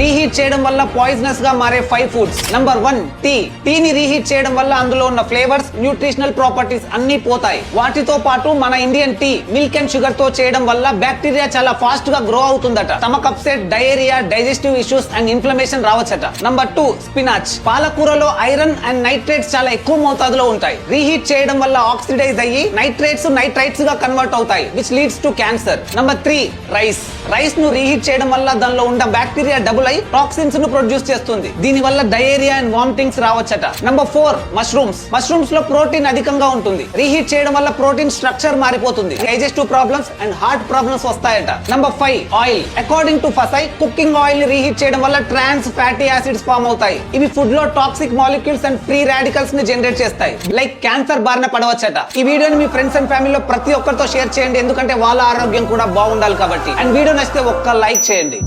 Reheat చేయడం వల్ల poisonous గా మారే 5 ఫుడ్స్. Number 1 tea. టీని రీహీట్ చేయడం వల్ల అందులో ఉన్న ఫ్లేవర్స్, న్యూట్రిషనల్ ప్రాపర్టీస్ అన్ని పోతాయి. వాటితో పాటు మన Indian tea milk and sugar తో చేయడం వల్ల బ్యాక్టీరియా చాలా ఫాస్ట్ గా గ్రో అవుతుందట. Stomach upset, diarrhoea, digestive issues and inflammation రావచ్చట. Number 2 spinach. పాలకూరలో ఐరన్ అండ్ నైట్రేట్స్ చాలా ఎక్కువ మోతాదులో ఉంటాయి. రీహీట్ చేయడం వల్ల ఆక్సిడైజ్ అయ్యి నైట్రైట్స్ గా కన్వర్ట్ అవుతాయి, which leads to cancer. Number 3 rice. Rice ను రీహీట్ చేయడం వల్ల దానిలో ఉన్న బ్యాక్టీరియా డబుల్ అయి టాక్సిన్స్ ను ప్రొడ్యూస్ చేస్తుంది. దీని వల్ల డయేరియా అండ్ వామిటింగ్స్ రావచ్చట. Number 4 mushrooms. మష్రూమ్స్ లో ప్రోటీన్ అధికంగా ఉంటుంది. రీహీట్ చేయడం వల్ల ప్రోటీన్ స్ట్రక్చర్ మారిపోతుంది. Digestive problems and heart problems వస్తాయట. Number 5 oil. According to FSSAI, cooking oil ని రీహీట్ చేయడం వల్ల ట్రాన్స్ ఫ్యాటీ యాసిడ్స్ ఫామ్ అవుతాయి. ఇవి ఫుడ్ లో toxic molecules and free radicals ని జనరేట్ చేస్తాయి. లైక్ క్యాన్సర్ బారిన పడవచ్చట. ఈ వీడియోని మీ ఫ్రెండ్స్ అండ్ ఫ్యామిలీలో ప్రతి ఒక్కరితో షేర్ చేయండి, ఎందుకంటే వాళ్ళ ఆరోగ్యం కూడా బాగుండాలి కాబట్టి. అండ్ వీడియో నచ్చితే ఒక్క లైక్ చేయండి.